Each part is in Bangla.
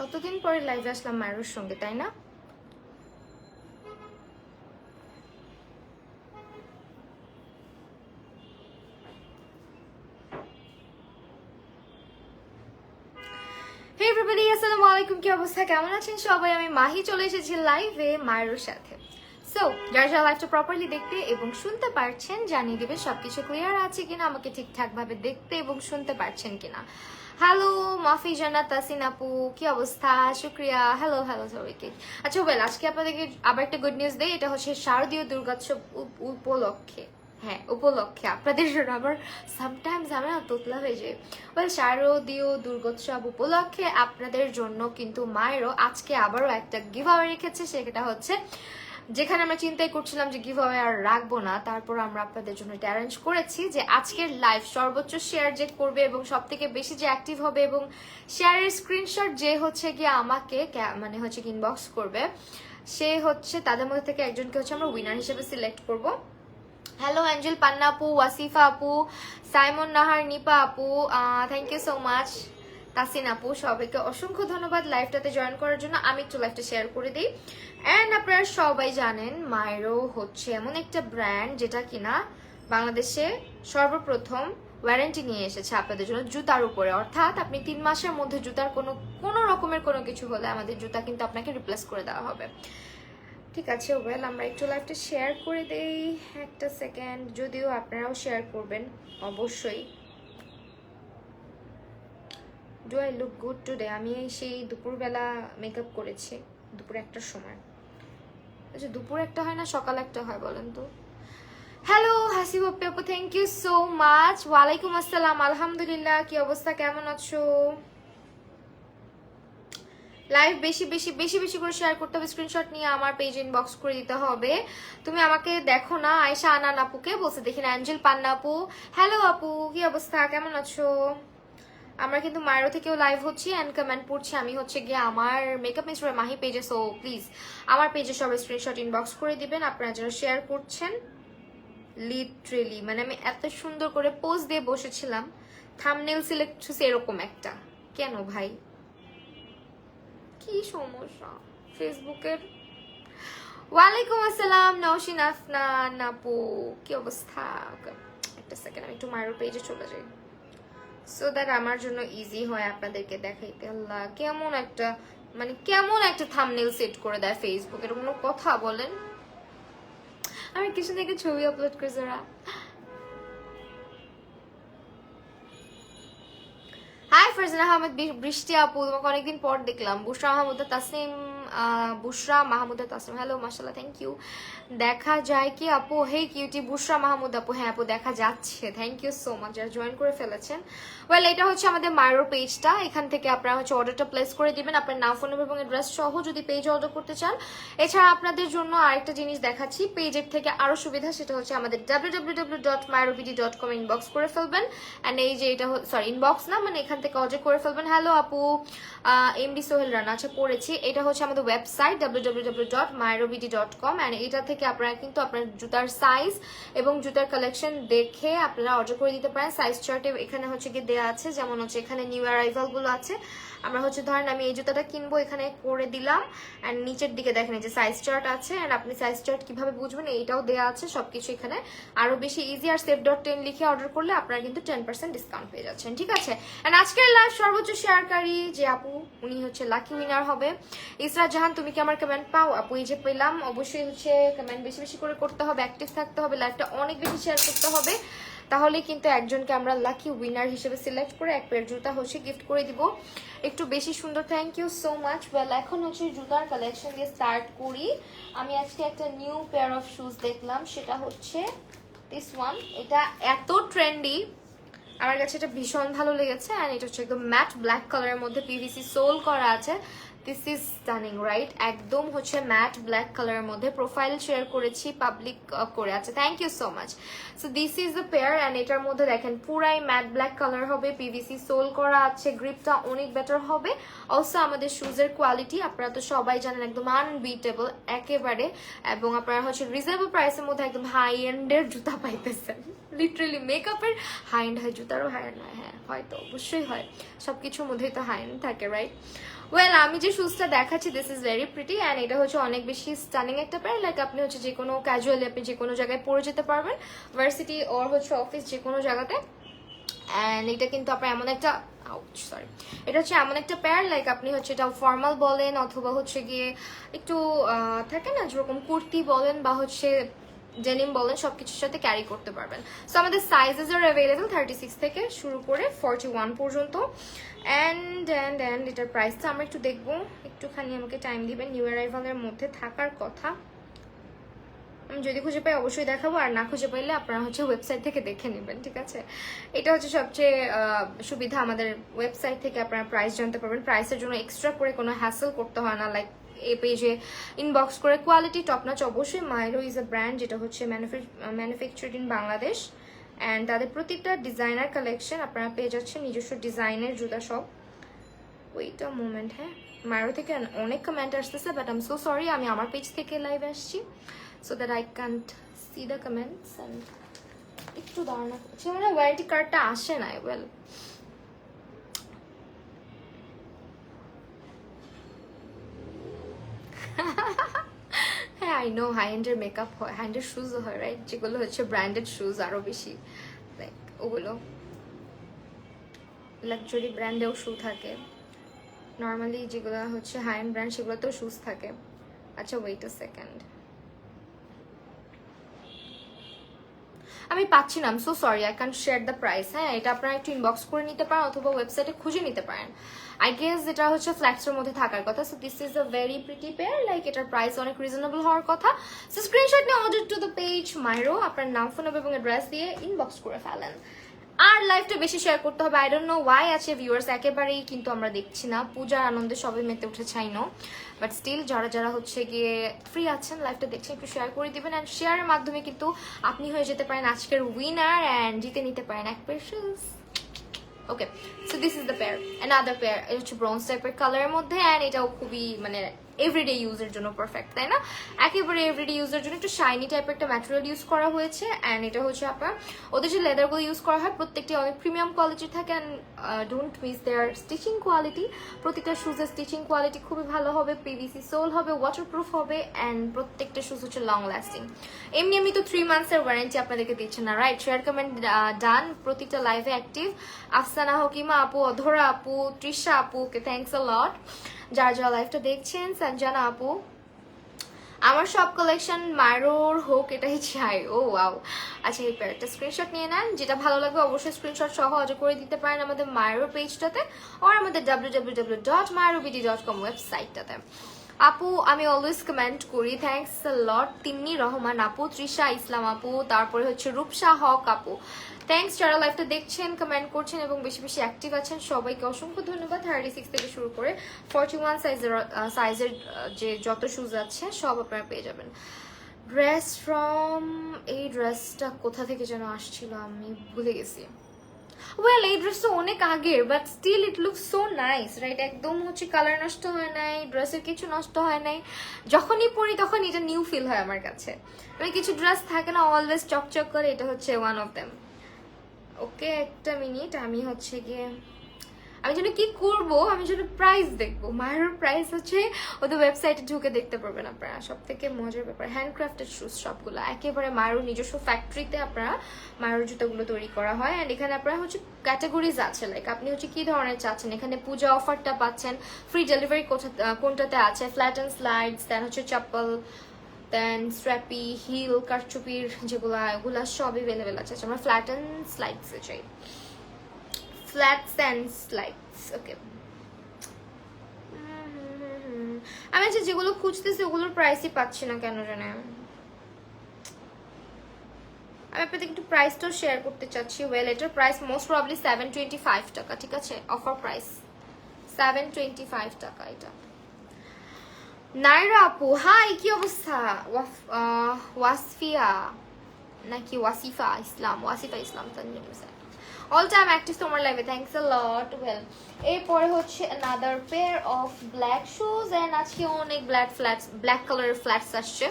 কতদিন পরে লাইভে আসলাম মায়ের সঙ্গে, তাই না? হে এভরিবডি, আসসালামু আলাইকুম। কি অবস্থা, কেমন আছেন সবাই? আমি মাহি চলে এসেছি লাইভে মায়ের সাথে। সো যারা যারা লাইভটা প্রপারলি দেখতে এবং শুনতে পারছেন জানিয়ে দেবে সবকিছু ক্লিয়ার আছে কিনা, আমাকে ঠিকঠাক ভাবে দেখতে এবং শুনতে পারছেন কিনা। হ্যালো মাফি জান্নাত তাসিন আপু, কি অবস্থা? শুক্রিয়া। হ্যালো হ্যালো সবাইকে। আচ্ছা ওয়েল, আজকে আপনাদেরকে আবার একটা গুড নিউজ দেই। এটা হচ্ছে শারদীয় দুর্গোৎসব উপলক্ষে, হ্যাঁ উপলক্ষে আপনাদের জন্য। আবার সামটাইমস আমরা তোতলা হয়ে যাই। ওয়েল, শারদীয় দুর্গোৎসব উপলক্ষে আপনাদের জন্য কিন্তু মায়েরও আজকে আবারও একটা গিভ আওয়ে রেখেছে। সেটা হচ্ছে, যেখানে আমরা চিন্তাই করছিলাম যে গিভ আওয়ে আর রাখবো না, তারপর আমরা আপনাদের জন্য এটা অ্যারেঞ্জ করেছি যে আজকের লাইভ সর্বোচ্চ শেয়ার যে করবে এবং সব থেকে বেশি যে অ্যাক্টিভ হবে এবং শেয়ারের স্ক্রিনশট যে হচ্ছে গিয়ে আমাকে মানে হচ্ছে ইনবক্স করবে, সে হচ্ছে তাদের মধ্যে থেকে একজনকে হচ্ছে আমরা উইনার হিসেবে সিলেক্ট করব। হ্যালো অ্যাঞ্জেল পান্না আপু, ওয়াসিফা আপু, সাইমন নাহার, নিপা আপু, thank you so much. Tasin আপু, সবাইকে অসংখ্য ধন্যবাদ লাইভটাতে জয়েন করার জন্য। আমি একটু লাইভটা শেয়ার করে দিই। অ্যান্ড আপনারা সবাই জানেন মায়েরও হচ্ছে এমন একটা ব্র্যান্ড যেটা কিনা বাংলাদেশে সর্বপ্রথম ওয়ারেন্টি নিয়ে এসেছে আপনাদের জন্য জুতার উপরে। অর্থাৎ আপনি 3 মাসের মধ্যে জুতার কোনো রকমের কোনো কিছু হলে আমাদের জুতা কিন্তু আপনাকে রিপ্লেস করে দেওয়া হবে। ঠিক আছে ওয়েল, আমরা একটু লাইভটা শেয়ার করে দেই, একটা সেকেন্ড। যদিও আপনারাও শেয়ার করবেন অবশ্যই। Do I look good today? আমি সেই দুপুরবেলা মেকআপ করেছি, দুপুর 1টার সময়। আচ্ছা দুপুর 1টা হয় না সকাল 1টা হয় বলেন তো? হ্যালো হাসিব আপু, থ্যাংক ইউ সো মাচ। ওয়ালাইকুম আসসালাম, আলহামদুলিল্লাহ। কি অবস্থা, কেমন আছো? লাইভ বেশি বেশি বেশি বেশি করে শেয়ার করতে হবে, স্ক্রিনশট নিয়ে আমার পেজ ইনবক্স করে দিতে হবে। তুমি আমাকে দেখো না? আয়েশা আনান আপুকে বলছে, দেখি না। অ্যাঞ্জেল পান্না আপু, হ্যালো আপু, কি অবস্থা, কেমন আছো? আমরা কিন্তু মায়েরও থেকেও লাইভ হচ্ছি অ্যান্ড কমেন্ট পড়ছি। আমি হচ্ছে গিয়ে আমার মেকআপ মিস্টার মাহি পেজে। সো প্লিজ আমার পেজে সবাই স্ক্রিনশট ইনবক্স করে দিবেন আপনারা যারা শেয়ার করছেন। লিটারেলি মানে আমি এত সুন্দর করে পোজ দিয়ে বসেছিলাম, থাম্বনেল সিলেক্ট হচ্ছে এরকম একটা। কেন ভাই, কি সমস্যা ফেসবুকের? ওয়ালাইকুম আসসালাম নওশিন আফনান আপু, কি অবস্থা? একটা সেকেন্ড, আমি একটু মায়ের পেজে চলে যাই সো দ্যাট আমার জন্য ইজি হয় আপনাদেরকে দেখাইতে। আল্লাহ, কেমন একটা থাম্বনেল সেট করে দেয় ফেসবুক, এর কোনো কথা বলেন? আমি কিছু থেকে ছবি আপলোড করেছি ওরা। হাই ফারজানা আহমেদ, বৃষ্টি আপু, তোমাকে অনেকদিন পর দেখলাম। বুশরা মাহমুদা তাসনিম, বুশরা মাহমুদা তাসনিম, হ্যালো মাশাআল্লাহ, থ্যাংক ইউ। দেখা যায় কি আপু? হে কিউটি বুশরা মাহমুদ আপু, হ্যাঁ আপু দেখা যাচ্ছে, থ্যাংক ইউ সো মাচ যারা জয়েন করে ফেলেছেন। ওয়েল, এটা হচ্ছে আমাদের মায়ের পেজটা। এখান থেকে আপনারা হচ্ছে অর্ডারটা প্লেস করে দিবেন আপনার নাম, ফোন নাম্বার এবং অ্যাড্রেস সহ যদি পেজ অর্ডার করতে চান। এছাড়া আপনাদের জন্য আরেকটা জিনিস দেখাচ্ছি পেজের থেকে আরো সুবিধা, সেটা হচ্ছে আমাদের www.myrovd.com ইনবক্স করে ফেলবেন। অ্যান্ড এই যে এটা সরি ইনবক্স না, মানে এখান থেকে অর্ডার করে ফেলবেন। হ্যালো আপু, এমডি সোহেল রানা, আচ্ছা পড়েছি। এটা হচ্ছে আমাদের ওয়েবসাইট www.myrovd.com অ্যান্ড এটা থেকে আপনারা কিন্তু আপনার জুতার সাইজ এবং জুতার কালেকশন দেখে আপনারা অর্ডার করে দিতে পারেন। সাইজ চার্টে এখানে হচ্ছে কি দেওয়া আছে, যেমন হচ্ছে এখানে নিউ অ্যারাইভাল গুলো আছে। আমরা হচ্ছে ধরেন আমি এই জুতাটা কিনবো, এখানে করে দিলাম অ্যান্ড নিচের দিকে দেখেন এই যে সাইজ চার্ট আছে অ্যান্ড আপনি সাইজ চার্ট কিভাবে বুঝবেন এইটাও দেওয়া আছে। সবকিছু এখানে আরো বেশি ইজি। আর save.10 লিখে অর্ডার করলে আপনারা কিন্তু 10% ডিসকাউন্ট পেয়ে যাচ্ছেন, ঠিক আছে? এন্ড আজকের লাইভ সর্বোচ্চ শেয়ারকারী যে আপু, উনি হচ্ছে লাকি উইনার হবে। ইসরা জাহান, তুমি কি আমার কমেন্ট পাও? আপু এই যে পেলাম। অবশ্যই হচ্ছে কমেন্ট বেশি বেশি করে করতে হবে, অ্যাক্টিভ থাকতে হবে, লাইভটা অনেক বেশি শেয়ার করতে হবে, তাহলে কিন্তু একজনকে আমরা লাকি উইনার হিসেবে সিলেক্ট করে এক পেয়ার জুতা হচ্ছে গিফট করে দিব। একটু বেশি সুন্দর, thank you so much. Well, এখন হচ্ছে জুতার কালেকশন দিয়ে স্টার্ট করি। আমি আজকে একটা নিউ পেয়ার অফ শুজ দেখলাম, সেটা হচ্ছে দিস ওয়ান। এটা এত ট্রেন্ডি, আমার কাছে এটা ভীষণ ভালো লেগেছে। অ্যান্ড এটা হচ্ছে একদম ম্যাট ব্ল্যাক কালারের মধ্যে পিভিসি সোল করা আছে। দিস ইজ স্টানিং রাইট, একদম হচ্ছে ম্যাট ব্ল্যাক কালারের মধ্যে। প্রোফাইল শেয়ার করেছি, পাবলিক করে আছে, thank you so much. So this is the pair and এটার মধ্যে দেখেন পুরাই ম্যাট ব্ল্যাক কালার হবে, পিভিসি সোল করা আছে, গ্রিপটা অনেক বেটার হবে। অলসো আমাদের শুজের কোয়ালিটি আপনারা তো সবাই জানেন একদম আনবিটেবল একেবারে, এবং আপনারা হচ্ছে রিজনেবল প্রাইসের মধ্যে একদম হাই এন্ডের জুতা পাইতেছেন। লিটারেলি মেকআপের হাই এন্ড হয়, জুতারও হাই এন্ড হয়, হ্যাঁ হয়তো অবশ্যই হয়, সবকিছুর মধ্যেই তো হাই এন্ড থাকে, রাইট? ওয়েল আমি যে শুজটা দেখাচ্ছি this is very pretty and এটা হচ্ছে অনেক বেশি স্টানিং একটা পেয়ার। লাইক আপনি হচ্ছে যে কোনো ক্যাজুয়ালি আপনি যে কোনো জায়গায় পরে যেতে পারবেন, ভার্সিটি ওর হচ্ছে অফিস যে কোনো জায়গাতে। অ্যান্ড এটা কিন্তু আপনার এমন একটা সরি এটা হচ্ছে এমন একটা পেয়ার লাইক আপনি হচ্ছে এটা ফর্মাল বলেন অথবা হচ্ছে গিয়ে একটু থাকে না যেরকম কুর্তি বলেন বা হচ্ছে ডেনিম বলেন সবকিছুর সাথে ক্যারি করতে পারবেন। সো আমাদের সাইজেস আর অ্যাভেলেবল 36 থেকে শুরু করে 41 পর্যন্ত। অ্যান্ড এটার প্রাইসটা আমরা একটু দেখবো, একটুখানি আমাকে টাইম দিবেন। নিউ অ্যারাইভালের মধ্যে থাকার কথা, আমি যদি খুঁজে পাই অবশ্যই দেখাবো, আর না খুঁজে পাইলে আপনারা হচ্ছে ওয়েবসাইট থেকে দেখে নেবেন, ঠিক আছে? এটা হচ্ছে সবচেয়ে সুবিধা, আমাদের ওয়েবসাইট থেকে আপনারা প্রাইস জানতে পারবেন। প্রাইসের জন্য এক্সট্রা করে কোনো হ্যাসেল করতে হয় না, লাইক এই পেজে ইনবক্স করে। কোয়ালিটি টপ নচ অবশ্যই। মাইরো ইজ আ ব্র্যান্ড যেটা হচ্ছে ম্যানুফ্যাকচার্ড ইন বাংলাদেশ, অ্যান্ড তাদের প্রতিটা ডিজাইনার কালেকশন আপনারা পেয়ে যাচ্ছেন, নিজস্ব ডিজাইনের জুতা সব। ওয়েট আ মোমেন্ট, হ্যাঁ মাইরো থেকে অনেক কমেন্ট আসতেছে, but I am so sorry, আমি আমার পেজ থেকে লাইভ আসছি so that I can't see the comments and একটু দাঁড়ানো হচ্ছে মানে ওয়ারেন্টি কার্ডটা আসে না। ওয়েল হ্যাঁ আই নো হাই এন্ডের মেকআপ হয়, হাই এন্ডের শুজও হয় রাইট, যেগুলো হচ্ছে ব্র্যান্ডেড শুজ আরো বেশি, লাইক ওগুলো লাক্সারি ব্র্যান্ডেও শু থাকে, নর্মালি যেগুলো হচ্ছে হাই এন্ড ব্র্যান্ড সেগুলোতেও শুজ থাকে। আচ্ছা ওয়েট আ সেকেন্ড, আমি পাচ্ছি না, so sorry I can't share the price. হ্যাঁ এটা আপনারা একটু ইনবক্স করে নিতে পারেন অথবা ওয়েবসাইটে খুঁজে নিতে পারেন। আই গেস এটা হচ্ছে ফ্ল্যাক্সের মধ্যে থাকার কথা। So this is a very pretty pair, like এটার প্রাইস অনেক রিজনেবল হওয়ার কথা। সো স্ক্রিনশট নিয়ে অর্ডার টু দ্য পেজ মাইরো, আপনার নাম ফোন নাম্বার এবং অ্যাড্রেস দিয়ে ইনবক্স করে ফেলেন। আর লাইভটা বেশি শেয়ার করতে হবে, আই ডোন্ট নো ওয়াই আছে ভিউয়ার্স একেবারেই কিন্তু আমরা দেখছি না। পূজার আনন্দে সবাই মেতে উঠে চাই নো, বাট স্টিল যারা যারা হচ্ছে গিয়ে ফ্রি আছেন লাইভটা দেখছেন একটু শেয়ার করে দিবেন। অ্যান্ড শেয়ারের মাধ্যমে কিন্তু আপনি হয়ে যেতে পারেন আজকের উইনার অ্যান্ড জিতে নিতে পারেন এক pair shoes. Okay so this is the pair, another pair. এটা হচ্ছে ব্রোঞ্জ টাইপের কালারের মধ্যে, অ্যান্ড এটাও খুবই মানে এভরিডে ইউজের জন্য পারফেক্ট, তাই না? একেবারে এভরিডে ইউজের জন্য একটু শাইনি টাইপের একটা ম্যাটেরিয়াল ইউজ করা হয়েছে। অ্যান্ড এটা হচ্ছে আপনার ওদের যে লেদারগুলো ইউজ করা হয় প্রত্যেকটি অনেক প্রিমিয়াম কোয়ালিটির থাকে। And don't miss their stitching quality, প্রত্যেকটা শুজের স্টিচিং কোয়ালিটি খুবই ভালো হবে, পিভিসি সোল হবে, ওয়াটারপ্রুফ হবে, অ্যান্ড প্রত্যেকটা শুজ হচ্ছে লং লাস্টিং। এমনি এমনি তো 3 মান্থসের ওয়ারেন্টি আপনাদেরকে দিচ্ছে না, রাইট? শেয়ার কমেন্ট ডান, প্রতিটা লাইভে অ্যাক্টিভ। আফসানা হকিমা আপু, অধরা আপু, তৃষা আপু, ওকে থ্যাংকস আ লট যারা যারা লাইভটা দেখছেন। সঞ্জানা আপু, আমার সব কালেকশন মাইরোর হোক এটাই চাই। ও ওয়াও, আচ্ছা এই পেয়ারটা স্ক্রিনশট নিয়ে নেন, যেটা ভালো লাগবে অবশ্যই স্ক্রিনশট সহ অর্ডার করে দিতে পারেন আমাদের মাইরোর পেজটাতে আর আমাদের www.myrobd.com ওয়েবসাইটটাতে। আপু আমি অলওয়েজ কমেন্ট করি, থ্যাংকস আ লট। তিন্নি রহমান আপু, তৃষা ইসলাম আপু, তারপরে হচ্ছে রূপসা হক আপু, থ্যাংকস যারা লাইভটা দেখছেন, কমেন্ট করছেন এবং বেশি বেশি অ্যাক্টিভ আছেন, সবাইকে অসংখ্য ধন্যবাদ। 36 থেকে শুরু করে 41 সাইজের যে যত শুজ আছে সব আপনারা পেয়ে যাবেন। ড্রেস ফ্রম, এই ড্রেসটা কোথা থেকে যেন আসছিল আমি ভুলে গেছি। ওয়েল এই ড্রেসটা অনেক আগের, but still it looks so nice, right? একদম হচ্ছে কালার নষ্ট হয় নাই, ড্রেসের কিছু নষ্ট হয় নাই, যখনই পরি তখন এটা নিউ ফিল হয় আমার কাছে। মানে কিছু ড্রেস থাকে না অলওয়েজ চকচক করে, এটা হচ্ছে ওয়ান অফ দেম। ওকে একটা মিনিট, আমি হচ্ছে গিয়ে আমি যেন কি করবো, আমি যেন প্রাইস দেখবো। মায়ের প্রাইস হচ্ছে ওদের ওয়েবসাইটে ঢুকে দেখতে পারবেন আপনারা। সব থেকে মজার ব্যাপার হ্যান্ডক্রাফটেড শুজ সবগুলো একেবারে মায়ের নিজস্ব ফ্যাক্টরিতে আপনারা মায়ের জুতোগুলো তৈরি করা হয়। অ্যান্ড এখানে আপনারা হচ্ছে ক্যাটাগরিজ আছে, লাইক আপনি হচ্ছে কি ধরনের চাচ্ছেন। এখানে পূজা অফারটা পাচ্ছেন, ফ্রি ডেলিভারি কোনটাতে আছে, ফ্ল্যাট অ্যান্ড স্লাইডস, দেন হচ্ছে চপ্পল, দেন স্ট্র্যাপি, হিল, কারচুপির যেগুলা ওগুলা সব অ্যাভেলেবেল আছে। আমরা ফ্ল্যাট অ্যান্ড স্লাইডসে চাই, ফ্ল্যাটস অ্যান্ড স্লাইডস। ওকে আমি আচ্ছা যেগুলো খুঁজতেছি ওগুলোর প্রাইসই পাচ্ছি না কেন জানে। আমি আপনাদের একটু প্রাইসটাও শেয়ার করতে চাচ্ছি। ওয়েল এটার প্রাইস মোস্ট প্রবাবলি 725 টাকা, ঠিক আছে? অফার প্রাইস 725 টাকা এটা। নাইরা আপু হাই, কি অবস্থা? ওয়াসফিয়া নাকি Wasifa Islam, Wasifa Islam Tanzim Hossain, all time active তোমার লাইভে, থ্যাংকস আ লট। ওয়েল এরপরে হচ্ছে another pair of black shoes, and আজকে অনেক ব্ল্যাক কালারের ফ্ল্যাটস আসছে।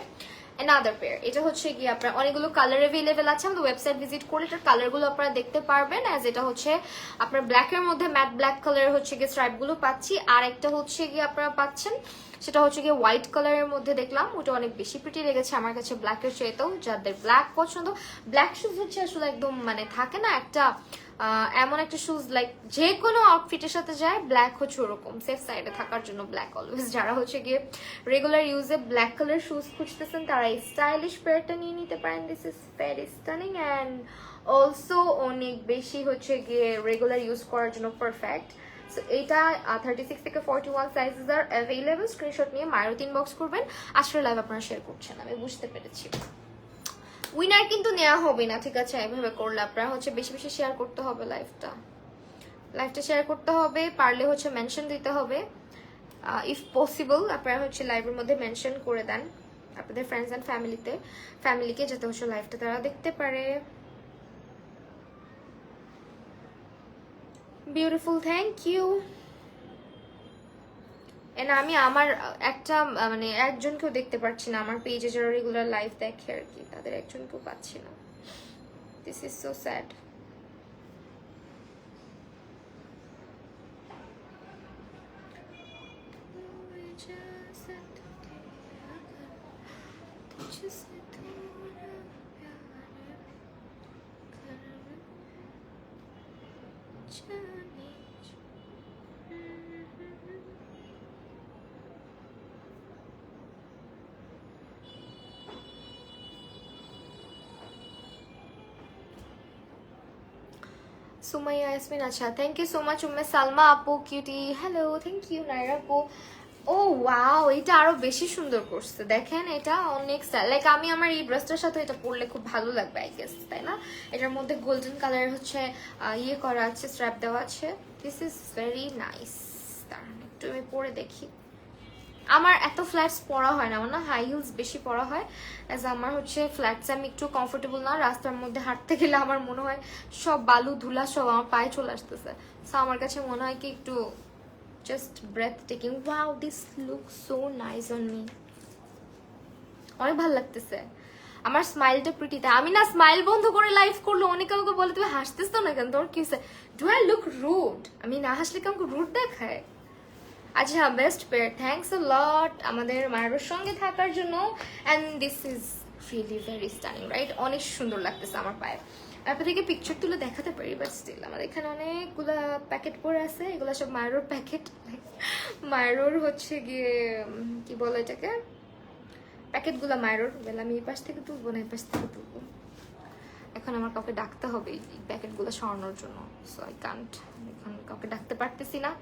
another pair, এটা হচ্ছে কি আপনার অনেকগুলো কালার अवेलेबल আছে, আমাদের ওয়েবসাইট ভিজিট করলে এটার কালারগুলো আপনারা দেখতে পারবেন। অ্যাজ এটা হচ্ছে আপনার ব্ল্যাকের মধ্যে ম্যাট ব্ল্যাক কালারের হচ্ছে কি স্ট্রাইপগুলো পাচ্ছি, আর একটা হচ্ছে কি আপনারা পাচ্ছেন সেটা হচ্ছে কি হোয়াইট কালারের মধ্যে দেখলাম, ওটা অনেক বেশি প্রিটি লেগেছে আমার কাছে ব্ল্যাকের চাইতেও। যাদের ব্ল্যাক পছন্দ, ব্ল্যাক শুজ হচ্ছে আসলে একদম মানে থাকে না একটা এমন একটা শুজ লাইক যে কোনো আউটফিটের সাথে যায়, ব্ল্যাক হচ্ছে ওরকম সেফ সাইডে থাকার জন্য ব্ল্যাক অলওয়েজ। যারা হচ্ছে গিয়ে রেগুলার ইউজে ব্ল্যাক কালার শুজ খুঁজতেছেন তারা এই স্টাইলিশ পেয়ারটা নিয়ে নিতে পারেন। This is very stunning and also অনেক বেশি হচ্ছে গিয়ে রেগুলার ইউজ করার জন্য পারফেক্ট। সো এটা 36 থেকে 41 সাইজেস আর অ্যাভেলেবল। স্ক্রিনশট নিয়ে মায়েরও ইনবক্স করবেন। আসলে লাইভ আপনারা শেয়ার করছেন, আমি বুঝতে পেরেছি। উইনার কিন্তু নেওয়া হবে না, ঠিক আছে? এইভাবে করলে আপনারা হচ্ছে বেশি বেশি শেয়ার করতে হবে, লাইভটা শেয়ার করতে হবে, পারলে হচ্ছে মেনশন দিতে হবে। ইফ পসিবল আপনারা হচ্ছে লাইভের মধ্যে মেনশন করে দেন আপনাদের ফ্রেন্ডস অ্যান্ড ফ্যামিলিকে, যাতে হচ্ছে লাইভটা তারা দেখতে পারে। Beautiful, thank you. এন্ড আমি আমার একটা মানে একজনকেও দেখতে পাচ্ছি না আমার পেজে, যারা রেগুলার লাইভ দেখে আর কি, তাদের একজনকেও পাচ্ছি না। This is so sad. Sumaiya Yasmin, আচ্ছা thank you so much. Umme Salma আপু cutie, hello, thank you. Naira আপু, ও ওয়াও, এটা আরো বেশি সুন্দর করছে, দেখেন এটা অনেক স্টাইল। লাইক আমি আমার এই ড্রেসটার সাথে এটা পরলে খুব ভালো লাগবে আই গেস, তাই না? এটার মধ্যে গোল্ডেন কালারের হচ্ছে ইয়ে করা আছে, স্ট্র্যাপ দেওয়া আছে। This is very nice. দাঁড়ান একটু আমি পরে দেখি। আমার এত ফ্ল্যাটস পরা হয় না, আমার না হাই হিলস বেশি পরা হয়। অ্যাজ আমার হচ্ছে ফ্ল্যাটসে আমি একটু কমফোর্টেবল না, রাস্তার মধ্যে হাঁটতে গেলে আমার মনে হয় সব বালু ধুলা সব আমার পায়ে চলে আসতেছে। সো আমার কাছে মনে হয় কি একটু just breathtaking. Wow, this look so nice on me, অনেক ভালো লাগতেছে। আমার স্মাইলটা প্রিটিতে, আমি না স্মাইল বন্ধ করে লাইভ করলো অনেকে আমাকে বলে তুমি হাসতেছ না কেন, তোর কি হয়েছে? Do I look rude? আমি না হাসলে কি আমাকে রুড দেখায়? আচ্ছা, best pair, thanks a lot আমাদের মায়ের সঙ্গে থাকার জন্য। And this is really very stunning, right? অনেক সুন্দর লাগতেছে আমার পায়ে। আপনাদেরকে পিকচার তুলে দেখাতে পারি, বাট স্টিল আমাদের এখানে অনেকগুলা প্যাকেট পরে আছে, এগুলো সব মায়ের প্যাকেট। মায়ের হচ্ছে গিয়ে কি বলে এটাকে, প্যাকেটগুলো মায়ের। বেলা আমি এই পাশ থেকে তুলবো না, এই পাশ থেকে তুলবো। এখন আমার কাউকে ডাকতে হবে এই প্যাকেটগুলো সরানোর জন্য। সো আই কান্ট, এখন কাউকে ডাকতে পারতেছি না,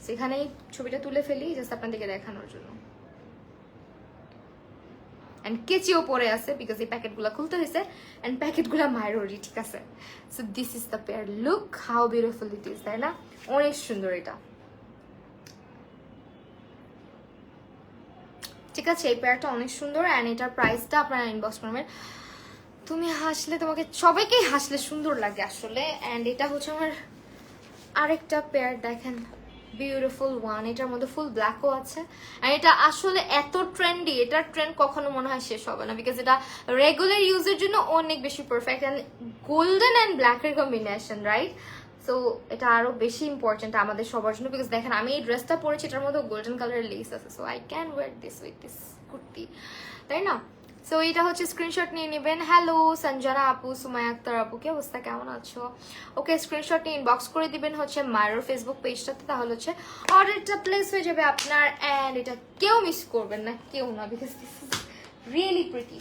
সেখানেই ছবিটা তুলে ফেলি জাস্ট আপনাদেরকে দেখানোর জন্য। এন্ড কেচিও পরে আছে বিকজ এই প্যাকেটগুলো খুলতে হয়েছে, এন্ড প্যাকেটগুলো মায়েরই, ঠিক আছে? So this is the pair, look how beautiful it is, তাই না? অনেক সুন্দর এটা, ঠিক আছে? এই পেয়ারটা অনেক সুন্দর। অ্যান্ড এটার প্রাইসটা আপনারা ইনবক্স করবেন। তুমি হাসলে, তোমাকে সবাইকেই হাসলে সুন্দর লাগে আসলে। অ্যান্ড এটা হচ্ছে আমার আরেকটা পেয়ার, দেখেন বিউটিফুল ওয়ান, এটার মধ্যে ফুল ব্ল্যাকও আছে। আর এটা আসলে এত ট্রেন্ডি, এটার ট্রেন্ড কখনো মনে হয় শেষ হবে না, বিকজ এটা রেগুলার ইউজের জন্য অনেক বেশি পারফেক্ট। অ্যান্ড গোল্ডেন অ্যান্ড ব্ল্যাকের কম্বিনেশন, রাইট? সো এটা আরো বেশি ইম্পর্টেন্ট আমাদের সবার জন্য, বিকজ দেখেন আমি এই ড্রেসটা পরেছি, এটার মধ্যে গোল্ডেন কালারের লেস আছে। So I can wear this with this kurti, তাই না? সো এটা হচ্ছে স্ক্রিনশট নিয়ে নেবেন। হ্যালো সঞ্জনা আপু, সুমায়া আক্তার আপু, কি অবস্থা, কেমন আছো? ওকে, স্ক্রিনশট নিয়ে ইনবক্স করে দিবেন হচ্ছে মায়ের ফেসবুক পেজটাতে, তাহলে হচ্ছে অর্ডারটা প্লেস হয়ে যাবে আপনার। অ্যান্ড এটা কেউ মিস করবেন না, কেউ না, because this is really pretty.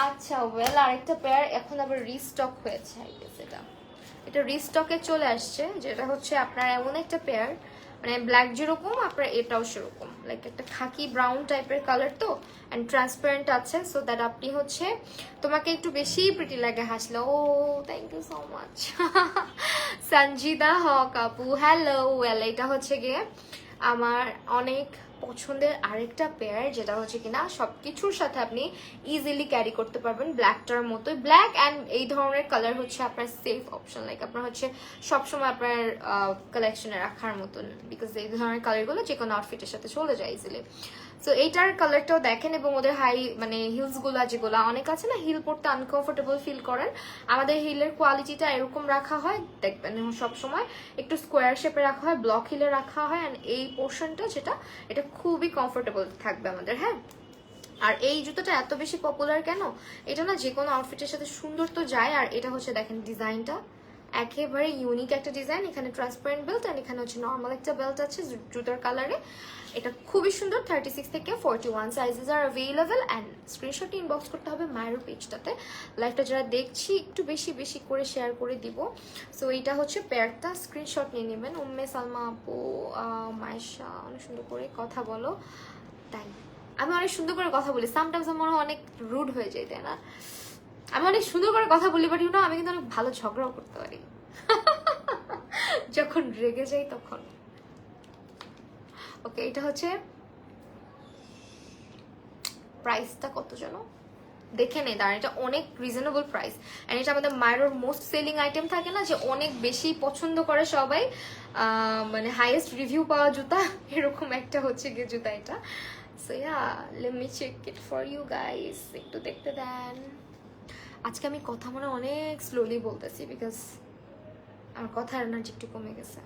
আচ্ছা ওয়েল, আরেকটা পেয়ার এখন আবার রিস্টক হয়েছে, আই গেস এটা রিস্টকে চলে আসছে, যেটা হচ্ছে আপনার এমন একটা পেয়ার, মানে ব্ল্যাক যেরকম আপনার এটাও সেরকম, লাইক একটা খাকি ব্রাউন টাইপের কালার তো, অ্যান্ড ট্রান্সপারেন্ট আছে, সো দ্যাট আপনি হচ্ছে তোমাকে একটু বেশি প্রিটি লাগে হাসলে। Oh thank you so much Sanjida Haque আপু, হ্যালো ওয়েল। এটা হচ্ছে গিয়ে আমার অনেক পছন্দের আরেকটা পেয়ার, যেটা হচ্ছে কিনা সবকিছুর সাথে আপনি ইজিলি ক্যারি করতে পারবেন, ব্ল্যাকটার মতো। ব্ল্যাক অ্যান্ড এই ধরনের কালার হচ্ছে আপনার সেফ অপশন, লাইক আপনার হচ্ছে সবসময় আপনার কালেকশনে রাখার মতন, বিকজ এই ধরনের কালারগুলো যে কোনো আউটফিটের সাথে চলে যায় ইজিলি। সো এইটার কালারটাও দেখেন, এবং ওদের হাই মানে হিলস গুলা যেগুলা অনেক আছে না হিল পরতে আনকমফোর্টেবল ফিল করেন, আমাদের হিলের কোয়ালিটিটা এরকম রাখা হয় দেখবেন সবসময় একটু স্কোয়ার শেপে রাখা হয়, ব্লক হিলে রাখা হয়, অ্যান্ড এই পোর্শনটা যেটা এটা খুবই কমফোর্টেবল থাকবে আমাদের। হ্যাঁ, আর এই জুতোটা এত বেশি পপুলার কেন, এটা না যে কোনো আউটফিটের সাথে সুন্দর তো যায়। আর এটা হচ্ছে দেখেন ডিজাইনটা একেবারে ইউনিক একটা ডিজাইন, এখানে ট্রান্সপারেন্ট বেল্ট আর এখানে হচ্ছে নর্মাল একটা বেল্ট আছে জুতোর কালারে। এটা খুবই সুন্দর। 36 থেকে 41 sizes R available, and screenshot inbox করতে হবে মায়ের পেজটাতে। লাইভটা যারা দেখছি একটু বেশি বেশি করে শেয়ার করে দিব। সো এইটা হচ্ছে পেয়ারটা, স্ক্রিনশট নিয়ে নেবেন। উম্মে সালমা আপু, মায়েশা অনেক সুন্দর করে কথা বলো, তাই আমি অনেক সুন্দর করে কথা বলি, সামটাইমস আমার অনেক রুড হয়ে যায়, তাই না? আমি অনেক সুন্দর করে কথা বলি, বাট আমি কিন্তু অনেক ভালো ঝগড়াও করতে পারি যখন রেগে যাই তখন। ওকে, এটা হচ্ছে প্রাইসটা কত যেন দেখে নেই দাঁড়ান, এটা অনেক রিজনেবল প্রাইস। এন্ড এটা আমাদের মায়ের মোস্ট সেলিং আইটেম থাকে না, যে অনেক বেশি পছন্দ করে সবাই, মানে হাইয়েস্ট রিভিউ পাওয়া জুতা, এরকম একটা হচ্ছে গিয়ে জুতা এটা। So yeah, let me check it for you guys, একটু দেখতে দেন। আজকে আমি কথা মনে অনেক স্লোলি বলতেছি, বিকজ আমার কথার এনার্জি একটু কমে গেছে,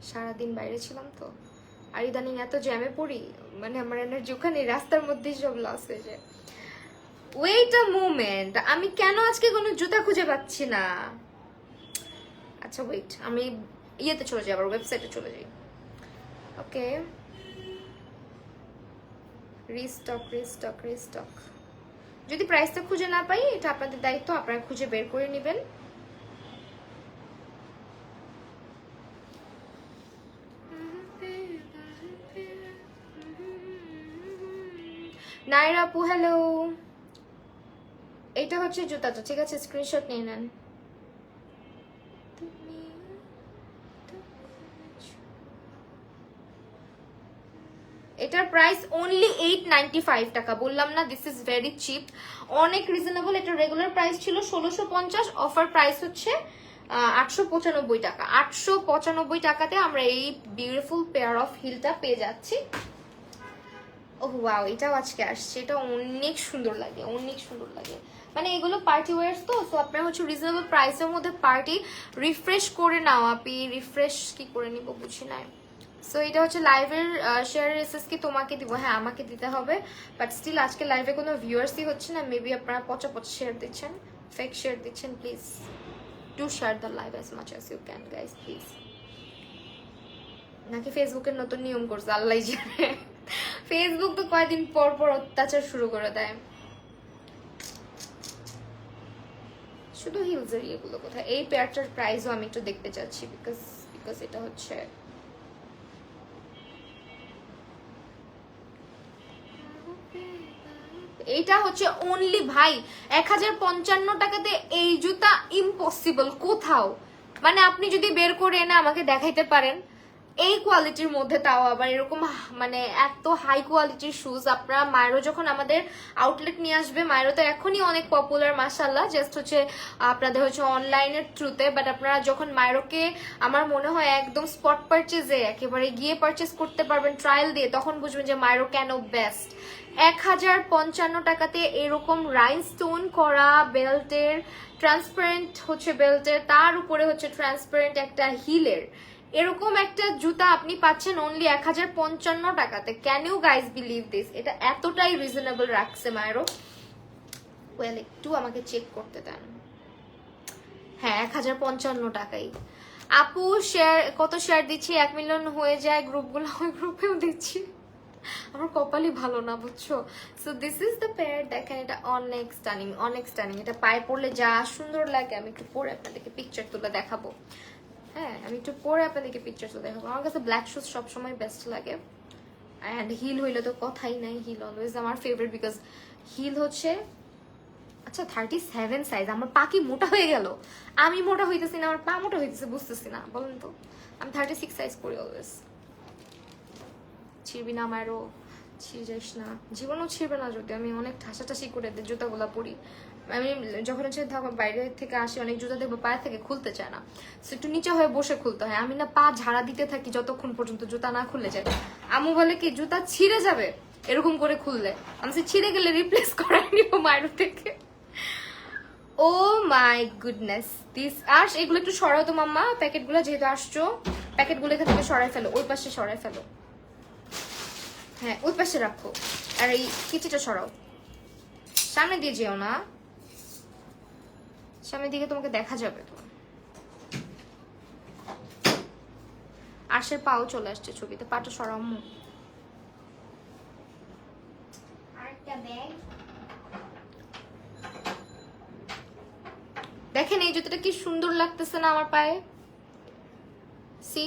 সারাদিন বাইরে ছিলাম তো। আর ইদানিং এত জ্যামে পড়ি, মানে আমার এনার্জি ওখানে রাস্তার মধ্যেই সব লস হয়ে যায়। ওয়েট আ মোমেন্ট, আমি কেন আজকে কোনো জুতা খুঁজে পাচ্ছি না? আচ্ছা ওয়েট, আমি ইয়েতে চলে যাই, আবার ওয়েবসাইটে চলে যাই। ওকে, রিস্টক রিস্টক রিস্টক। যদি প্রাইসটা খুঁজে না পাই, এটা আপনাদের দায়িত্ব, আপনারা খুঁজে বের করে নেবেন। নাইরা আপু হ্যালো, এটা হচ্ছে জুতাটা, ঠিক আছে? স্ক্রিনশট নিয়ে নেন। এটার প্রাইস অনলি 895 টাকা, বললাম না দিস ইজ ভেরি চিপ, অনেক রিজনেবল। এটা রেগুলার প্রাইস ছিল 1650, অফার প্রাইস হচ্ছে 895 টাকা। 895 টাকাতে আমরা এই বিউটিফুল পেয়ার অফ হিলটা পেয়ে যাচ্ছি। ও ওয়াও, এটাও আজকে আসছে, এটা অনেক সুন্দর লাগে, অনেক সুন্দর লাগে। মানে এগুলো পার্টি ওয়ার্স তো, সো আপনারা হচ্ছে রিজনেবল প্রাইসের মধ্যে পার্টি রিফ্রেশ করে নাও। আপনি রিফ্রেশ কি করে নিব বুঝি না। সো এটা হচ্ছে লাইভের শেয়ার রেসেস কি তোমাকে দিব? হ্যাঁ আমাকে দিতে হবে, বাট স্টিল আজকে লাইভে কোনো ভিউয়ার্সই হচ্ছে না। মেবি আপনারা পচা শেয়ার দিচ্ছেন, ফেক শেয়ার দিচ্ছেন। Please do share the live as much as you can guys please. নাকি ফেসবুকের নতুন নিয়ম করছে আল্লাহ জানে, ফেসবুক তো কয়েকদিন পর পর অত্যাচার শুরু করে দেয়। শুধু হিলসের ইয়েগুলো কোথায়? এই পেয়ারটার প্রাইসও আমি একটু দেখতে চাচ্ছি, বিকজ এটা হচ্ছে এইটা হচ্ছে অনলি ভাই 1055 টাকাতে। এই জুতা ইম্পসিবল কোথাও, মানে আপনি যদি বের করে এনে আমাকে দেখাইতে পারেন এই কোয়ালিটির মধ্যে, তাও আবার এরকম মানে এত হাই কোয়ালিটির শুজ। আপনারা মায়েরও যখন আমাদের আউটলেট নিয়ে আসবে, মায়েরও তো এখনই অনেক পপুলার মাশাআল্লাহ, জাস্ট হচ্ছে আপনাদের হচ্ছে অনলাইনের থ্রুতে, বাট আপনারা যখন মায়েরকে আমার মনে হয় একদম স্পট পারচেজে একেবারে গিয়ে পারচেজ করতে পারবেন ট্রায়াল দিয়ে, তখন বুঝবেন যে মায়েরও কেন বেস্ট। 1055 টাকাতে এরকম রাইনস্টোন করা বেল্টের, ট্রান্সপারেন্ট হচ্ছে বেল্টের, তার উপরে হচ্ছে ট্রান্সপারেন্ট একটা হিলের, এরকম একটা জুতা আপনি পাচ্ছেন অনলি 1055 টাকাতে। Can you guys believe this? এটা এতটাই রিজনেবল রাখছে মায়েরও। ওয়েল একটু আমাকে চেক করতে দেন। হ্যাঁ 1055 টাকাই। আপু শেয়ার কত শেয়ার দিচ্ছি? 1 মিলিয়ন হয়ে যায় গ্রুপগুলো, ওই গ্রুপেও দিচ্ছি। আমার কপালই ভালো না বুঝছো। So this is the pair, দেখেন এটা অনেক স্টানিং, অনেক স্টানিং। এটা পায়ে পরলে যা সুন্দর লাগে, আমি একটু পরে আপনাদেরকে পিকচার তুলে দেখাবো। হ্যাঁ আমি একটু পরে আপনাদেরকে পিকচার তুলে দেখাবো। আমার কাছে ব্ল্যাক শুজ সবসময় বেস্ট লাগে, অ্যান্ড হিল হইলে তো কথাই নাই, হিল অলওয়েজ আমার ফেভারিট, বিকজ হিল হচ্ছে আচ্ছা 37 সাইজ। আমার পা কি মোটা হয়ে গেল? আমি মোটা হইতেছি না, আমার পা মোটা হইতেছে, বুঝতেছি না বলেন তো। আমি 36 সাইজ করি অলওয়েজ। ছিড়বি না আমারও, ছিঁড়ে যাইস না, জীবনও ছিঁড়বে না যদি আমি অনেক ঠাসাঠাসি করে জুতাগুলা পরি। আমি যখন হচ্ছে বাইরে থেকে আসি অনেক জুতা দেখবো পায়ে থেকে খুলতে চায় না, সো একটু নিচে হয়ে বসে খুলতে হয়। আমি না পা ঝাড়া দিতে থাকি যতক্ষণ পর্যন্ত জুতা না খুলে যায়। আমু বলে কি জুতা ছিঁড়ে যাবে, এরকম করে খুললে আমি ছিঁড়ে গেলে রিপ্লেস করাই নিব মায়ের থেকে। ও মাই গুডনেস দিস। আর এগুলো একটু সরাও তো মাম্মা, প্যাকেটগুলো যেহেতু আসছো প্যাকেটগুলো এখান থেকে সরাই ফেলো, ওই পাশে সরাই ফেলো, হ্যাঁ ওই পাশে রাখো। আর এই কিচিটা সরাও, সামনে দিয়ে যেও না, সামনের দিকে তোমাকে দেখা যাবে তো। আশের পাও চলে আসছে ছবিতে, পাটা সরাও। আরেকটা ব্যাগ দেখেন, এই জুতোটা কি সুন্দর লাগতেছে না আমার পায়ে। সি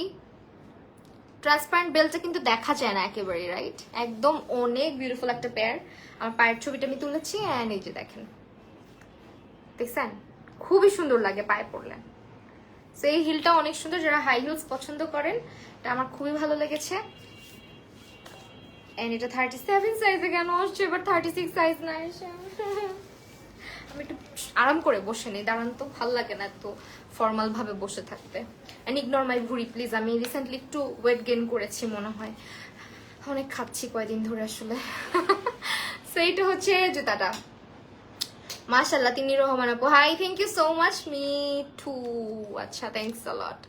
ট্রান্সপারেন্ট বেলটা কিন্তু দেখা যায় না একেবারে, রাইট? একদম অনেক বিউটিফুল একটা পেয়ার। আমার পায়ের ছবিটা আমি তুলেছি, এন্ড এই যে দেখেন, দেখছেন খুবই সুন্দর লাগে পায়ে পরলে। সো এই হিলটা অনেক সুন্দর, যারা হাই হিলস পছন্দ করেন এটা আমার খুবই ভালো লেগেছে। এন্ড এটা 37 সাইজে কেন আসছে, এবার 36 সাইজ না এসে। আমি একটু আরাম করে বসে নেই, দাঁড়ান তো, ভালো লাগে না এত ফর্মাল ভাবে বসে থাকতে। এন্ড ইগনোর মাই ভুঁড়ি প্লিজ, আমি রিসেন্টলি একটু ওয়েট গেইন করেছি মনে হয়, অনেক খাচ্ছি কয়দিন ধরে আসলে। সো এইটা হচ্ছে জুতাটা। মাশাআল্লাহ তিনি রহমান আপু, hi thank you so much. Me too, আচ্ছা থ্যাংকস আ লট।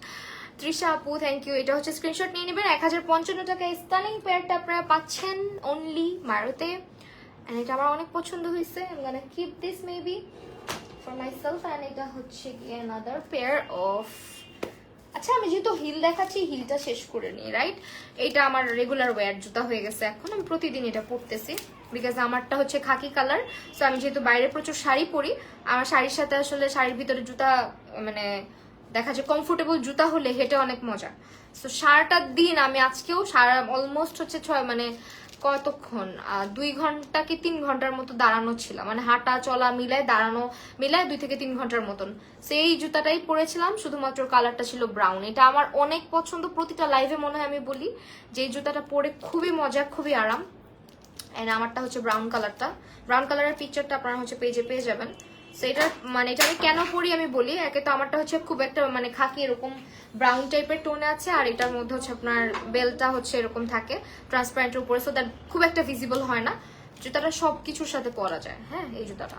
তৃষা আপু থ্যাংক ইউ। এটা হচ্ছে স্ক্রিনশট নিয়ে নেবেন, 1055 টাকা স্টানিং পেয়ারটা আপনারা পাচ্ছেন অনলি মারুতে। এন্ড এটা আমার অনেক পছন্দ হয়েছে, I am gonna keep this maybe for myself. And এটা হচ্ছে গিয়ে another pair of, আচ্ছা আমি যেহেতু হিল দেখাচ্ছি হিলটা শেষ করে নিই, রাইট? এটা আমার রেগুলার ওয়্যার জুতা হয়ে গেছে, এখন আমি প্রতিদিন এটা পরতেছি বিকজ আমারটা হচ্ছে খাকি কালার। সো আমি যেহেতু বাইরে প্রচুর শাড়ি পরি, আমার শাড়ির সাথে আসলে শাড়ির ভিতরে জুতা মানে দেখা যায় কমফোর্টেবল জুতা হলে হেঁটে অনেক মজা। সো সারাটা দিন আমি আজকেও সারা অলমোস্ট হচ্ছে মানে কতক্ষণ 2 ঘন্টা কি 3 ঘন্টার মতো দাঁড়ানো ছিলাম, মানে হাঁটা চলা মিলায় দাঁড়ানো মিলায় 2 থেকে 3 ঘন্টার মতন। সেই জুতাটাই পরেছিলাম, শুধুমাত্র কালারটা ছিল ব্রাউন। এটা আমার অনেক পছন্দ, প্রতিটা লাইভে মনে হয় আমি বলি যে এই জুতাটা পরে খুবই মজা, খুবই আরাম। এন্ড আমারটা হচ্ছে ব্রাউন কালারটা, ব্রাউন কালারের পিকচারটা আপনারা হচ্ছে পেজে পেয়ে যাবেন। সো এটা মানে এটা আমি কেন পরি আমি বলি, একে তো আমারটা হচ্ছে খুব একটা মানে খাকি এরকম ব্রাউন টাইপের টোনে আছে, আর এটার মধ্যে হচ্ছে আপনার বেলটা হচ্ছে এরকম থাকে ট্রান্সপারেন্টের উপরে, সো দ্যাট খুব একটা ভিজিবল হয় না। জুতাটা সব কিছুর সাথে পরা যায়। হ্যাঁ এই জুতাটা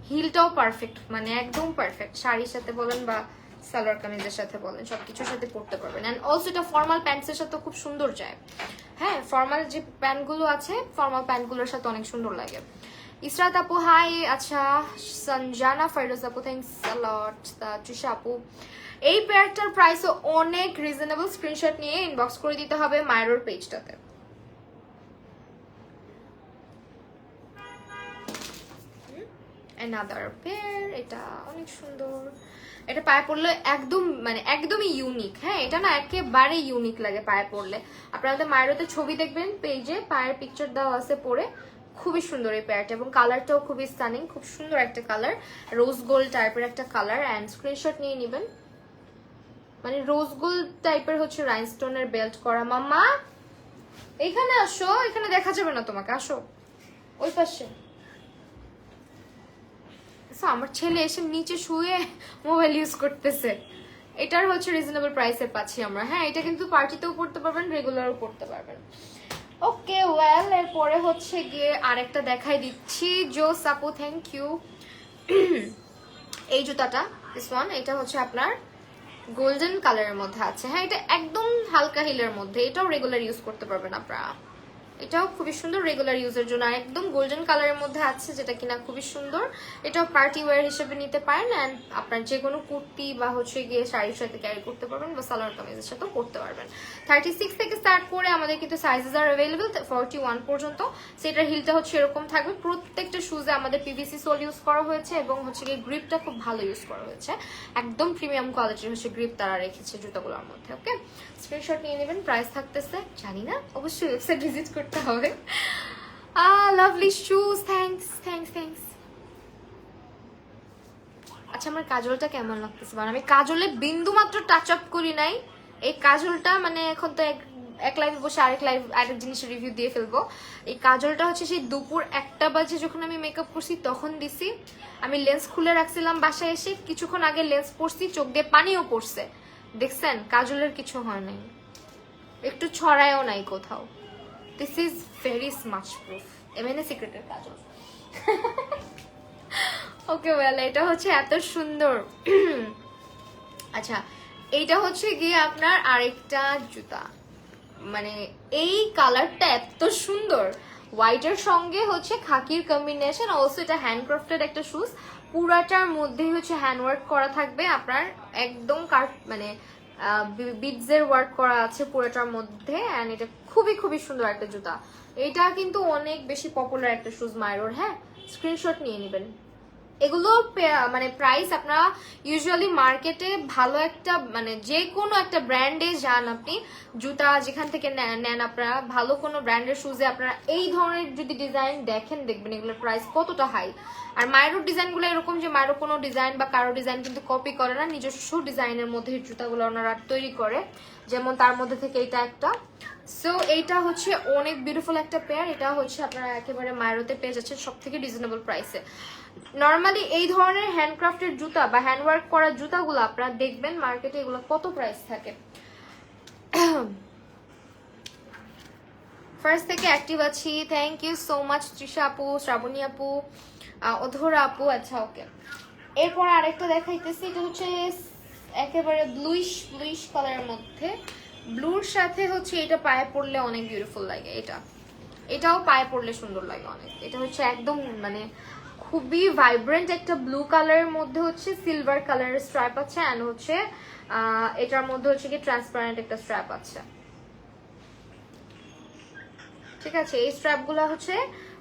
হিলটাও পারফেক্ট, মানে একদম পারফেক্ট, শাড়ির সাথে বলেন বা সালোয়ার কামিজের সাথে বলেন সবকিছুর সাথে পরতে পারবেন। এন্ড অলসো এটা ফর্মাল প্যান্টসের সাথে খুব সুন্দর যায়। হ্যাঁ ফর্মাল যে প্যান্টগুলো আছে ফর্মাল প্যান্টগুলোর সাথে অনেক সুন্দর লাগে। ইসরাত আপু হাই, আচ্ছা সঞ্জানা ফাইরোজ আপু থ্যাংকস আ লট। তৃষা আপু এই পেয়ারটার প্রাইসও অনেক রিজনেবল, স্ক্রিনশট নিয়ে ইনবক্স করে দিতে হবে মায়ের পেজটাতে। another pair, এটা অনেক সুন্দর, এটা পায়ে পরলে একদম মানে একদমই ইউনিক। হ্যাঁ এটা না একেবারে ইউনিক লাগে পায়ে পরলে। আপনাদের মায়েরতে ছবি দেখবেন পেজে, পায়ের পিকচার দেওয়া আছে পরে, খুবই সুন্দর এই পেয়ারটা এবং কালারটাও খুবই স্টানিং, খুব সুন্দর একটা কালার, রোজ গোল্ড টাইপের একটা কালার। অ্যান্ড স্ক্রিনশট নিয়ে নেবেন, মানে রোজ গোল্ড টাইপের হচ্ছে রাইনস্টোনের বেল্ট করা। মাম্মা এখানে আসো, এখানে দেখা যাবে না তোমাকে, আসো ওই পাশে। আমার ছেলে এসে নিচে শুয়ে মোবাইল ইউজ করতেছে। এটার হচ্ছে রিজনেবল প্রাইসে পাচ্ছি আমরা। হ্যাঁ এটা কিন্তু পার্টিতেও পড়তে পারবেন, রেগুলারও পড়তে পারবেন। ওকে ওয়েল, এরপরে হচ্ছে গিয়ে আরেকটা দেখাই দিচ্ছি। জোস আপু থ্যাংক ইউ। এই জুতাটা দিস ওয়ান, এটা হচ্ছে আপনার গোল্ডেন কালারের মধ্যে আছে। হ্যাঁ এটা একদম হালকা হিলের মধ্যে, এটাও রেগুলার ইউজ করতে পারবেন আপনারা, এটাও খুবই সুন্দর রেগুলার ইউজের জন্য। একদম গোল্ডেন কালারের মধ্যে আছে যেটা কিনা খুবই সুন্দর, এটাও পার্টি ওয়্যার হিসেবে নিতে পারেন। অ্যান্ড আপনার যে কোনো কুর্তি বা হচ্ছে গিয়ে শাড়ির সাথে ক্যারি করতে পারবেন বা সালোয়ার কামিজের সাথেও করতে পারবেন। 36 থেকে স্টার্ট করে আমাদের কিন্তু সাইজেস আর অ্যাভেলেবল 41 পর্যন্ত। সেটার হিলটা হচ্ছে এরকম থাকবে। প্রত্যেকটা শুজে আমাদের পিভিসি সোল ইউজ করা হয়েছে এবং হচ্ছে গিয়ে গ্রিপটা খুব ভালো ইউজ করা হয়েছে, একদম প্রিমিয়াম কোয়ালিটির হচ্ছে গ্রিপ তারা রেখেছে জুতাগুলোর মধ্যে। ওকে স্ক্রিনশট নিয়ে নেবেন, প্রাইস থাকতেছে জানি না, অবশ্যই ওয়েবসাইট ভিজিট করতে হবে। Lovely shoes, thanks thanks thanks. আচ্ছা আমার কাজলটা কেমন লাগতেছে, মানে আমি কাজলে বিন্দু মাত্র টাচ আপ করি নাই। এই কাজলটা মানে এখন তো এক লাইভে বসে আরেক জিনিসের রিভিউ দিয়ে ফেলবো। এই কাজলটা হচ্ছে সেই দুপুর 1টা বাজে যখন আমি মেকআপ করছি তখন দিছি। আমি লেন্স খুলে রাখছিলাম বাসায় এসে, কিছুক্ষণ আগে লেন্স পরছি, চোখ দিয়ে পানিও পড়ছে, দেখছেন কাজলের কিছু হয় নাই, একটু ছড়ায়ও নাই কোথাও। This is very smudge proof, MNA সিক্রেটের কাজল। ওকে ওয়েল, এটা হচ্ছে এত সুন্দর। আচ্ছা, এইটা হচ্ছে গিয়ে আপনার আরেকটা জুতা, মানে এই কালারটা এত সুন্দর, হোয়াইটের সঙ্গে হচ্ছে খাকির কম্বিনেশন। অলসো এটা হ্যান্ডক্রাফটেড একটা শুজ, পুরাটার মধ্যেই হচ্ছে হ্যান্ডওয়ার্ক করা থাকবে আপনার, একদম মানে বিডস এর ওয়ার্ক করা আছে পুরোটার মধ্যে। এন্ড এটা খুবই খুবই সুন্দর একটা জুতা। এটা কিন্তু অনেক বেশি পপুলার একটা শুজ মাইরোর। হ্যাঁ, স্ক্রিনশট নিয়ে নেবেন। এগুলো মানে প্রাইস আপনারা ইউজুয়ালি মার্কেটে ভালো একটা মানে যে কোনো একটা ব্র্যান্ডে যান, আপনি জুতা যেখান থেকে নেন আপনারা, ভালো কোনো ব্র্যান্ডের শুজে আপনারা এই ধরনের যদি ডিজাইন দেখেন, দেখবেন এগুলোর প্রাইস কতটা হাই। আর মাইরোর ডিজাইনগুলো এরকম যে মাইরো কোনো ডিজাইন বা কারো ডিজাইন কিন্তু কপি করে না, নিজস্ব ডিজাইনের মধ্যে জুতাগুলো ওনারা তৈরি করে, যেমন তার মধ্যে থেকে এটা একটা। সো এইটা হচ্ছে অনেক বিউটিফুল একটা পেয়ার। এটা হচ্ছে আপনারা একেবারে মাইরোতে পেয়ে যাচ্ছেন সব থেকে রিজনেবল প্রাইসে। নর্মালি এই ধরনের হ্যান্ডক্রাফটের জুতা বা হ্যান্ডওয়ার্ক করা জুতাগুলো আপনারা দেখবেন মার্কেটে এগুলো কত প্রাইস থাকে। ফার্স্ট থেকে অ্যাক্টিভ আছি, thank you so much Trisha আপু, শ্রাবণী আপু, অধরা আপু। আচ্ছা ওকে, এরপর আরেকটা দেখাইতেছি, এটা হচ্ছে একেবারে ব্লুইশ কালারের মধ্যে, ব্লুর সাথে হচ্ছে এটা পায়ে পরলে অনেক বিউটিফুল লাগে। এটাও পায়ে পরলে সুন্দর লাগে অনেক। এটা হচ্ছে একদম মানে খুবই ভাইব্রেন্ট একটা ব্লু কালারের মধ্যে হচ্ছে সিলভার কালারের স্ট্র্যাপ আছে, এন্ড হচ্ছে এটার মধ্যে হচ্ছে কি ট্রান্সপারেন্ট একটা স্ট্র্যাপ আছে। ঠিক আছে, এই স্ট্র্যাপ গুলা হচ্ছে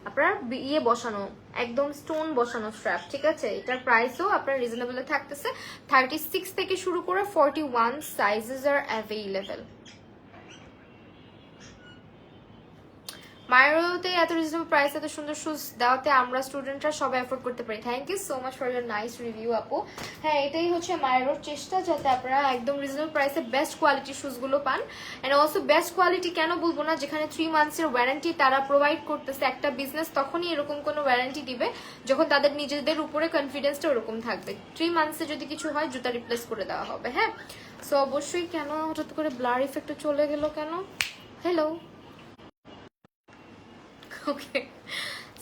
আপনার ইয়ে বসানো, একদম স্টোন বসানো স্ট্র্যাপ। ঠিক আছে, এটার প্রাইসও আপনার রিজনেবল থাকতেছে। 36 থেকে শুরু করে 41 সাইজেস আর অ্যাভেইলেবল। মাইরোতে এত রিজনেবল প্রাইস, এত সুন্দর শুজ দেওয়াতে আমরা স্টুডেন্টরা সবাই অ্যাফোর্ড করতে পারি। Thank you so much for your nice review আপু। হ্যাঁ, এটাই হচ্ছে মাইরোর চেষ্টা, যাতে আপনারা একদম রিজনেবল প্রাইসে বেস্ট কোয়ালিটি শুজগুলো পান। অ্যান্ড অলসো বেস্ট কোয়ালিটি কেন বলবো না, যেখানে 3 মান্থসের ওয়ারেন্টি তারা প্রোভাইড করতেছে। একটা বিজনেস তখনই এরকম কোনো ওয়ারেন্টি দিবে যখন তাদের নিজেদের উপরে কনফিডেন্সটা ওরকম থাকবে। 3 মান্থসে যদি কিছু হয় জুতা রিপ্লেস করে দেওয়া হবে। হ্যাঁ, সো অবশ্যই। কেন হঠাৎ করে ব্লার ইফেক্টটা চলে গেল কেন? হ্যালো, ওকে।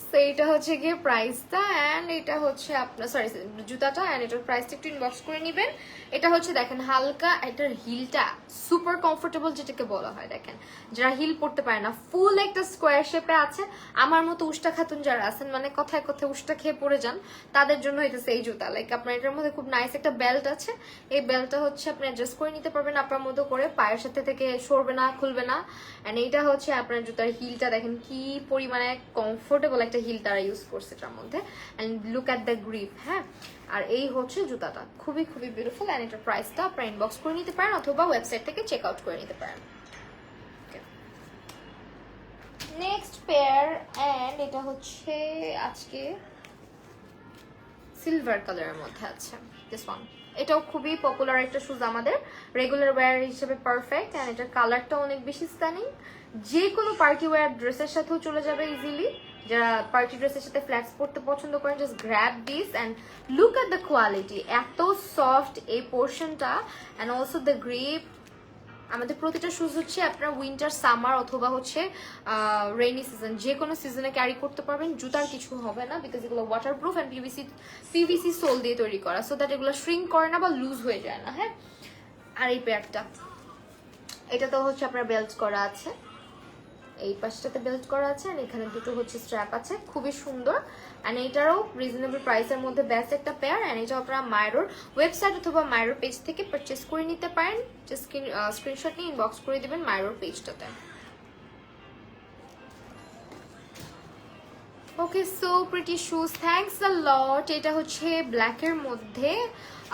সো এটা হচ্ছে গিয়ে প্রাইসটা, অ্যান্ড এটা হচ্ছে আপনার সরি জুতাটা, অ্যান্ড এটার প্রাইসটা একটু ইনবক্স করে নেবেন। এটা হচ্ছে দেখেন হালকা, এটার হিলটা সুপার কমফোর্টেবল যেটাকে বলা হয়। দেখেন যারা হিল পড়তে পারে না, ফুল একটা স্কোয়ার শেপে আছে, আমার মতো উষ্টা খাতুন যারা আছেন, মানে কথায় কথায় উষ্টা খেয়ে পড়ে যান, তাদের জন্য হইতেছে এই জুতা। লাইক আপনার এটার মধ্যে খুব নাইস একটা বেল্ট আছে, এই বেল্টটা হচ্ছে আপনি অ্যাডজাস্ট করে নিতে পারবেন আপনার মতো করে, পায়ের সাথে থেকে সরবে না, খুলবে না। অ্যান্ড এইটা হচ্ছে আপনার জুতার হিলটা, দেখেন কি পরিমাণে কমফোর্টেবল একটা হিল তারা ইউজ করছে এটার মধ্যে। And look at the grip. হ্যাঁ, আর এই হচ্ছে জুতাটা, খুবই খুবই বিউটিফুল। অ্যান্ড এটার প্রাইসটা আপনারা ইনবক্স করে নিতে পারেন অথবা ওয়েবসাইট থেকে চেক আউট করে নিতে পারেন। নেক্সট পেয়ার, অ্যান্ড এটা হচ্ছে আজকে সিলভার কালারের মধ্যে আছে দিস ওয়ান। এটাও খুবই পপুলার একটা শুজ, আমাদের রেগুলার ওয়্যার হিসেবে পারফেক্ট। অ্যান্ড এটার কালারটা অনেক বেশি স্টানিং, যে কোনো পার্টি ওয়্যার ড্রেসের সাথেও চলে যাবে ইজিলি। যারা পার্টি ড্রেসের সাথে ফ্ল্যাটস পরতে পছন্দ করেন, just grab this and look at the quality. এত সফট এই পোর্শনটা, অ্যান্ড অলসো দ্য গ্রিপ। আমাদের প্রতিটা শুজ হচ্ছে আপনার উইন্টার, সামার অথবা হচ্ছে রেইনি সিজন, যে কোনো সিজনে ক্যারি করতে পারবেন। জুতার কিছু হবে না, বিকজ এগুলো ওয়াটারপ্রুফ অ্যান্ড পিভিসি সোল দিয়ে তৈরি করা, সো দ্যাট এগুলো শ্রিঙ্ক করে না বা লুজ হয়ে যায় না। হ্যাঁ, আর এই পেয়ারটা, এটা তো হচ্ছে আপনার বেল্ট করা আছে, এই পাশটাতে বেল্ট করা আছে, আর এখানে দুটো হচ্ছে স্ট্র্যাপ আছে, খুবই সুন্দর। অ্যান্ড এইটারও রিজনেবল প্রাইসের মধ্যে বেস্ট একটা পেয়ার। অ্যান্ড এটা আপনারা মাইরোর ওয়েবসাইট অথবা মাইরোর পেজ থেকে পারচেস করে নিতে পারেন। জাস্ট স্ক্রিনশট নিয়ে ইনবক্স করে দিবেন মাইরোর পেজটাতে। Okay, so pretty shoes, thanks a lot. এটা হচ্ছে ব্ল্যাকের মধ্যে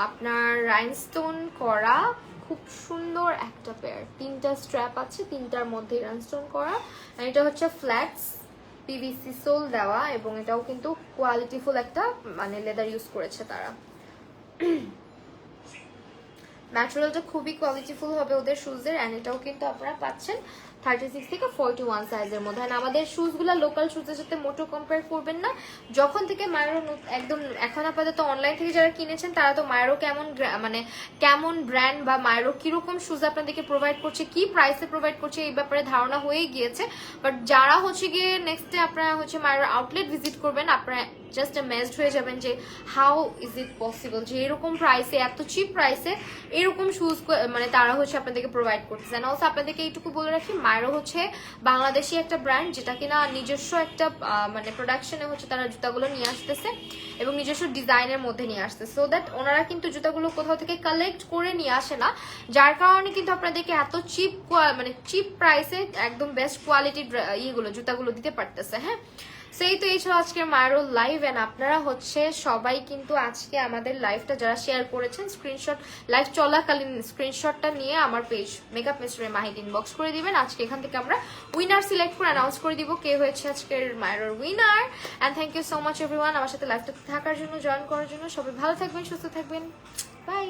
আপনার রাইনস্টোন করা, খুব সুন্দর একটা পেয়ার। 3টা স্ট্র্যাপ আছে, 3টার মধ্যে রাইনস্টোন করা। আর এটা হচ্ছে ফ্ল্যাটস পিভিসি সোল দেওয়া, এবং এটাও কিন্তু কোয়ালিটিফুল একটা মানে লেদার ইউজ করেছে তারা। ম্যাটেরিয়ালটা খুবই কোয়ালিটিফুল হবে ওদের শুজের। অ্যান্ড এটাও কিন্তু আপনারা পাচ্ছেন 36 থেকে 41 সাইজের মধ্যে। আর আমাদের শুজগুলো লোকাল শুজের সাথে মোটো কম্পেয়ার করবেন না। যখন থেকে মায়েরও একদম এখন আপাতত অনলাইন থেকে যারা কিনেছেন তারা তো মায়েরও মানে কেমন ব্র্যান্ড বা মায়েরও কিরকম শুজ আপনাদেরকে প্রোভাইড করছে, কি প্রাইসে প্রোভাইড করছে এই ব্যাপারে ধারণা হয়ে গিয়েছে। বাট যারা হচ্ছে গিয়ে নেক্সটে আপনারা হচ্ছে মায়ের আউটলেট ভিজিট করবেন, আপনারা জাস্ট অ্যামেজড হয়ে যাবেন যে হাউ ইজ ইট পসিবল যে এরকম প্রাইসে, এত চিপ প্রাইসে এরকম শুজ মানে তারা হচ্ছে আপনাদেরকে প্রোভাইড করতেছে। অ্যান্ড অলসো আপনাদেরকে এইটুকু বলে রাখি, মায়েরও হচ্ছে বাংলাদেশি একটা ব্র্যান্ড, যেটা কিনা নিজস্ব একটা মানে প্রোডাকশনে হচ্ছে তারা জুতাগুলো নিয়ে আসতেছে এবং নিজস্ব ডিজাইনের মধ্যে নিয়ে আসতেছে। সো দ্যাট ওনারা কিন্তু জুতাগুলো কোথাও থেকে কালেক্ট করে নিয়ে আসে না, যার কারণে কিন্তু আপনাদেরকে এত চিপ মানে চিপ প্রাইসে একদম বেস্ট কোয়ালিটির ইয়েগুলো জুতাগুলো দিতে পারতেছে। হ্যাঁ, সেই তো এই ছিল আজকের মায়েরও লাইভ। এন্ড আপনারা হচ্ছে সবাই কিন্তু আজকে আমাদের লাইভটা যারা শেয়ার করেছেন স্ক্রিনশট, লাইভ চলাকালীন স্ক্রিনশটটা নিয়ে আমার পেজ মেকআপ মিস্টারে মাহিদ ইনবক্স করে দিবেন। আজকে এখান থেকে আমরা উইনার সিলেক্ট করে অ্যানাউন্স করে দিব কে হয়েছে আজকের মায়েরও winner. And thank you so much everyone আমার সাথে লাইভটা থাকার জন্য, জয়েন করার জন্য। সবাই ভালো থাকবেন, সুস্থ থাকবেন, বাই।